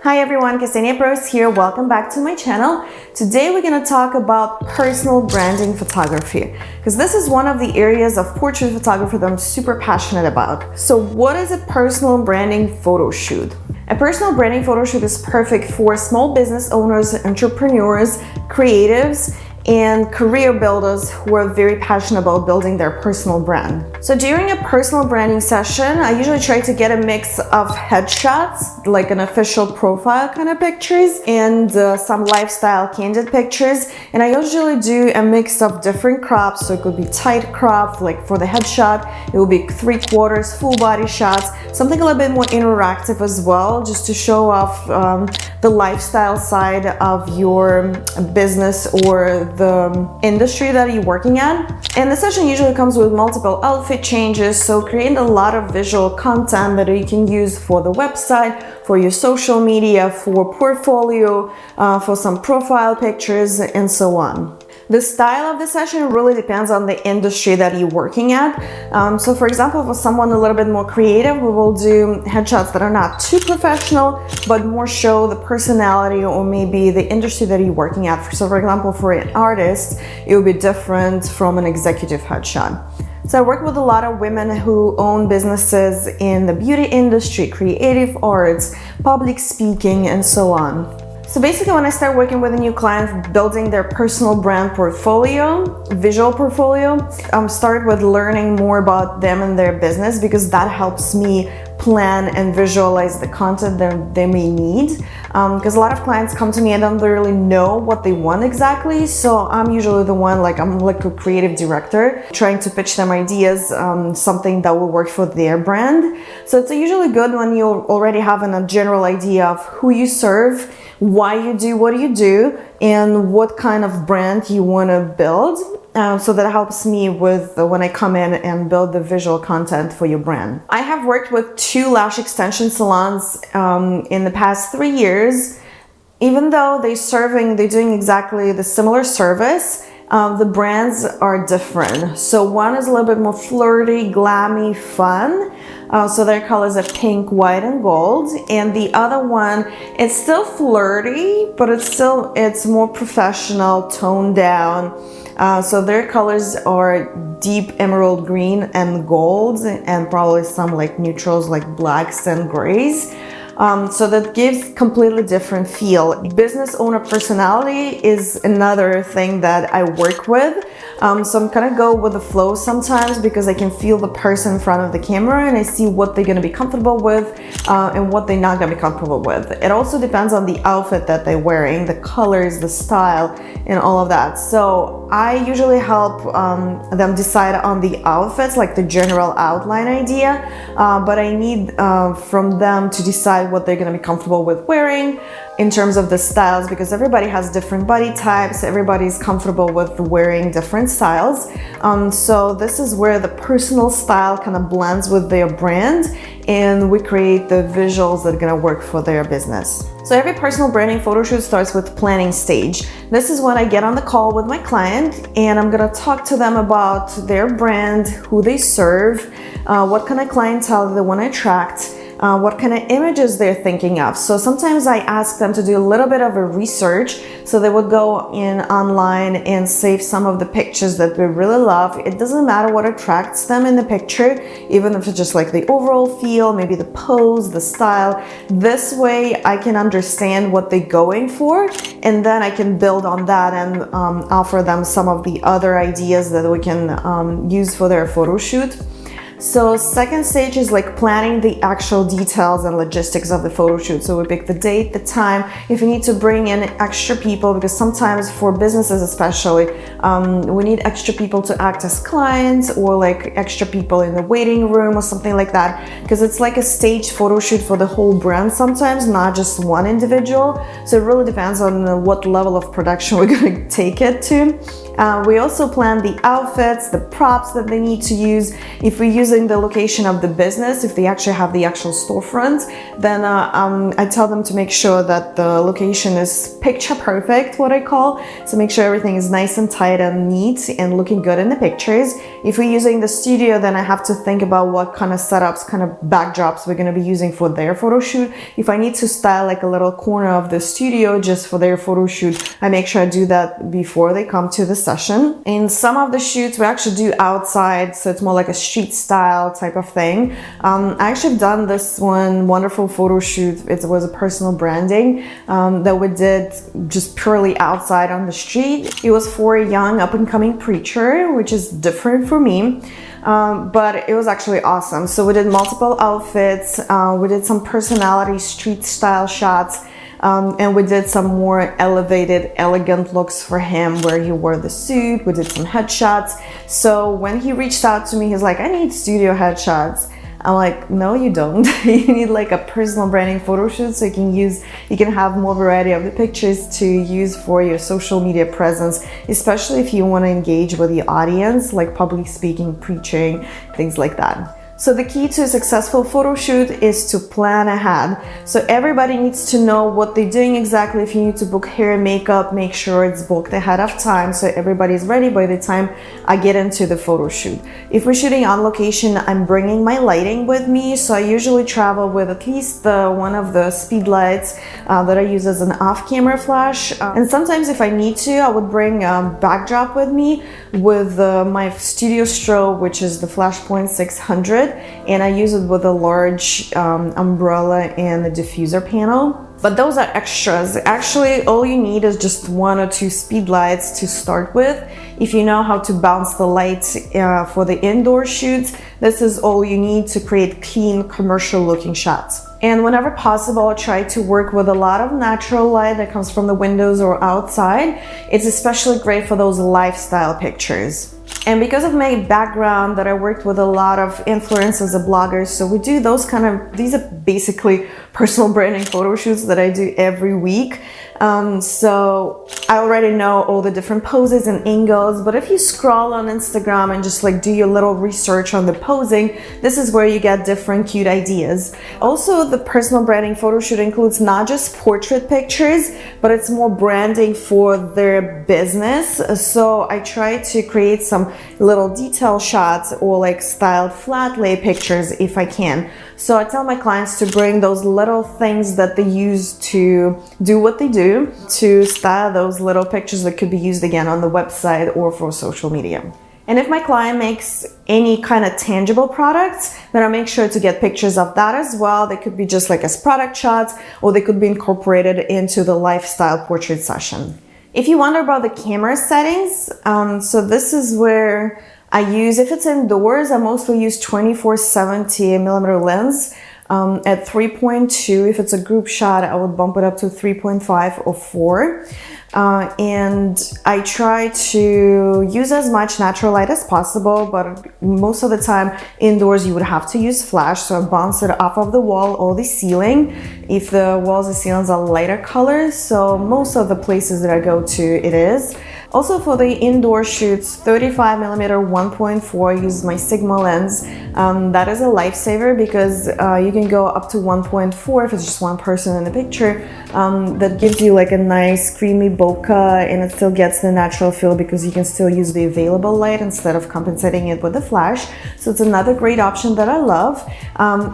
Hi everyone, Ksenia Bros here. Welcome back to my channel. Today we're going to talk about personal branding photography because this is one of the areas of portrait photography that I'm super passionate about. So what is a personal branding photo shoot? A personal branding photo shoot is perfect for small business owners, entrepreneurs, creatives, and career builders who are very passionate about building their personal brand. So during a personal branding session, I usually try to get a mix of headshots, like an official profile kind of pictures, and some lifestyle candid pictures. And I usually do a mix of different crops. So it could be tight crop, like for the headshot, it will be 3/4, full body shots, something a little bit more interactive as well, just to show off the lifestyle side of your business or the industry that you're working at. And the session usually comes with multiple outfit changes, so create a lot of visual content that you can use for the website, for your social media, for portfolio, for some profile pictures, and so on. The style of the session really depends on the industry that you're working at. So for example, for someone a little bit more creative, we will do headshots that are not too professional, but more show the personality or maybe the industry that you're working at. So for example, for an artist, it will be different from an executive headshot. So I work with a lot of women who own businesses in the beauty industry, creative arts, public speaking, and so on. So basically, when I start working with a new client, building their personal brand portfolio, visual portfolio, start with learning more about them and their business, because that helps me plan and visualize the content that they may need. Because a lot of clients come to me and don't really know what they want exactly. So I'm usually the one, I'm like a creative director, trying to pitch them ideas, something that will work for their brand. So it's usually good when you already have a general idea of who you serve, why you do what you do, and what kind of brand you want to build. So that helps me with when I come in and build the visual content for your brand. I have worked with 2 lash extension salons in the past 3 years. Even though they're doing exactly the similar service, the brands are different. So one is a little bit more flirty, glammy, fun. So their colors are pink, white, and gold. And the other one, it's still flirty, but it's more professional, toned down. So their colors are deep emerald green and gold, and probably some like neutrals like blacks and grays. So that gives completely different feel. Business owner personality is another thing that I work with. So I'm kind of go with the flow sometimes, because I can feel the person in front of the camera and I see what they're going to be comfortable with and what they're not going to be comfortable with. It also depends on the outfit that they're wearing, the colors, the style, and all of that. So I usually help them decide on the outfits, like the general outline idea, but I need from them to decide what they're going to be comfortable with wearing in terms of the styles, because everybody has different body types, everybody's comfortable with wearing different styles. So this is where the personal style kind of blends with their brand, and we create the visuals that are going to work for their business. So every personal branding photo shoot starts with planning stage. This is when I get on the call with my client and I'm gonna talk to them about their brand, who they serve, what kind of clientele they want to attract, what kind of images they're thinking of. So sometimes I ask them to do a little bit of a research. So they would go in online and save some of the pictures that they really love. It doesn't matter what attracts them in the picture, even if it's just like the overall feel, maybe the pose, the style. This way I can understand what they're going for, and then I can build on that and offer them some of the other ideas that we can use for their photo shoot. So second stage is like planning the actual details and logistics of the photo shoot. So we pick the date, the time, if you need to bring in extra people, because sometimes for businesses especially, we need extra people to act as clients, or like extra people in the waiting room or something like that, because it's like a staged photo shoot for the whole brand sometimes, not just one individual. So it really depends on what level of production we're going to take it to. We also plan the outfits, the props that they need to use. If we use using the location of the business, if they actually have the actual storefront, then I tell them to make sure that the location is picture perfect, what I call. So make sure everything is nice and tight and neat and looking good in the pictures. If we're using the studio, then I have to think about what kind of setups, kind of backdrops we're going to be using for their photo shoot. If I need to style like a little corner of the studio just for their photo shoot, I make sure I do that before they come to the session. In some of the shoots, we actually do outside, so it's more like a street style type of thing. I actually have done this one wonderful photo shoot. It was a personal branding that we did just purely outside on the street. It was for a young up-and-coming preacher, which is different for me. But it was actually awesome. So we did multiple outfits, we did some personality street style shots, and we did some more elevated, elegant looks for him where he wore the suit. We did some headshots. So when he reached out to me, he's like, I need studio headshots. I'm like, no, you don't. You need like a personal branding photo shoot so you can have more variety of the pictures to use for your social media presence, especially if you want to engage with the audience, like public speaking, preaching, things like that. So the key to a successful photo shoot is to plan ahead. So everybody needs to know what they're doing exactly. If you need to book hair and makeup, make sure it's booked ahead of time so everybody's ready by the time I get into the photo shoot. If we're shooting on location, I'm bringing my lighting with me. So I usually travel with at least one of the speed lights that I use as an off-camera flash. And sometimes if I need to, I would bring a backdrop with me with my studio strobe, which is the Flashpoint 600. And I use it with a large umbrella and a diffuser panel. But those are extras. Actually, all you need is just 1 or 2 speed lights to start with. If you know how to bounce the lights for the indoor shoots, this is all you need to create clean, commercial looking shots. And whenever possible, I try to work with a lot of natural light that comes from the windows or outside. It's especially great for those lifestyle pictures. And because of my background that I worked with a lot of influencers and bloggers, so we do these are basically personal branding photo shoots that I do every week. So I already know all the different poses and angles, but if you scroll on Instagram and just like do your little research on the posing, this is where you get different cute ideas. Also, the personal branding photo shoot includes not just portrait pictures, but it's more branding for their business. So I try to create some little detail shots or like styled flat lay pictures if I can. So I tell my clients to bring those little things that they use to do what they do, to style those little pictures that could be used again on the website or for social media. And if my client makes any kind of tangible products, then I make sure to get pictures of that as well. They could be just like as product shots, or they could be incorporated into the lifestyle portrait session. If you wonder about the camera settings, so this is where I use, if it's indoors, I mostly use 24-70mm lens at 3.2. If it's a group shot, I would bump it up to 3.5 or 4. And I try to use as much natural light as possible, but most of the time indoors you would have to use flash, so I bounce it off of the wall or the ceiling if the walls and ceilings are lighter colors. So most of the places that I go to, it is. Also for the indoor shoots, 35mm 1.4, I use my Sigma lens. That is a lifesaver because you can go up to 1.4 if it's just one person in the picture. That gives you like a nice creamy bokeh, and it still gets the natural feel because you can still use the available light instead of compensating it with the flash. So it's another great option that I love.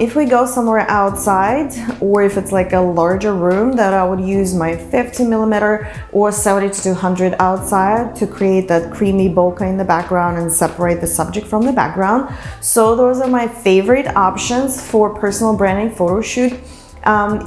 If we go somewhere outside, or if it's like a larger room, that I would use my 50mm or 70-200 outside to create that creamy bokeh in the background and separate the subject from the background. So those are my favorite options for personal branding photo shoot.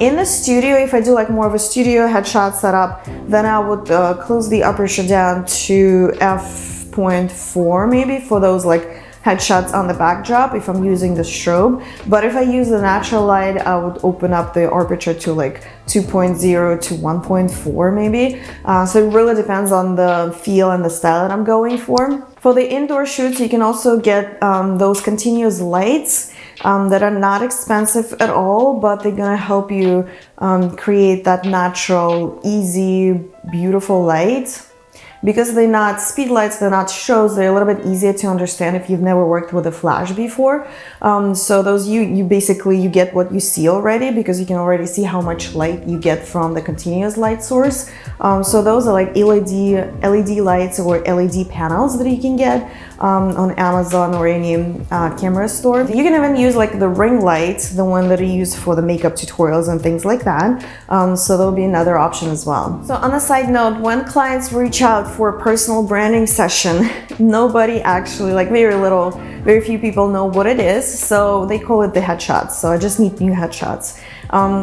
In the studio, if I do like more of a studio headshot setup, then I would close the aperture down to f.4 maybe for those like headshots on the backdrop if I'm using the strobe. But if I use the natural light, I would open up the aperture to like 2.0 to 1.4 maybe. So it really depends on the feel and the style that I'm going for. For the indoor shoots, you can also get those continuous lights that are not expensive at all, but they're gonna help you create that natural, easy, beautiful light. because they're not speed lights, they're not shows, they're a little bit easier to understand if you've never worked with a flash before. So those you basically you get what you see already, because you can already see how much light you get from the continuous light source. So those are like LED lights or LED panels that you can get on Amazon or any camera store. You can even use like the ring light, the one that you use for the makeup tutorials and things like that. So there'll be another option as well. So on a side note, when clients reach out for a personal branding session, nobody actually, like very few people know what it is. So they call it the headshots. So I just need new headshots.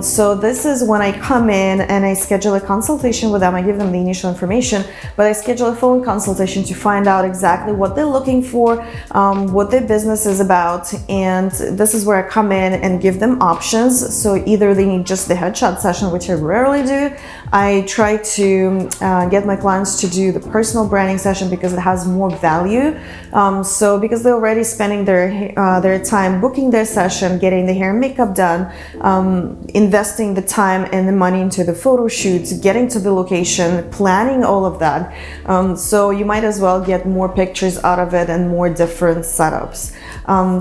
So this is when I come in and I schedule a consultation with them. I give them the initial information, but I schedule a phone consultation to find out exactly what they're looking for, what their business is about. And this is where I come in and give them options. So either they need just the headshot session, which I rarely do. I try to get my clients to do the personal branding session because it has more value. So because they're already spending their time booking their session, getting the hair and makeup done, investing the time and the money into the photo shoots, getting to the location, planning all of that. So you might as well get more pictures out of it and more different setups.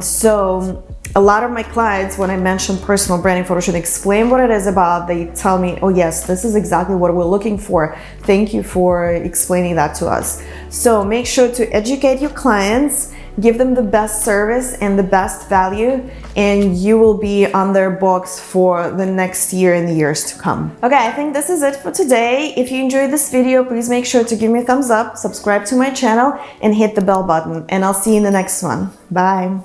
So a lot of my clients, when I mention personal branding photo shoot, explain what it is about, they tell me, oh yes, this is exactly what we're looking for. Thank you for explaining that to us. So make sure to educate your clients, give them the best service and the best value, and you will be on their books for the next year and the years to come. Okay, I think this is it for today. If you enjoyed this video, please make sure to give me a thumbs up, subscribe to my channel, and hit the bell button. And I'll see you in the next one. Bye.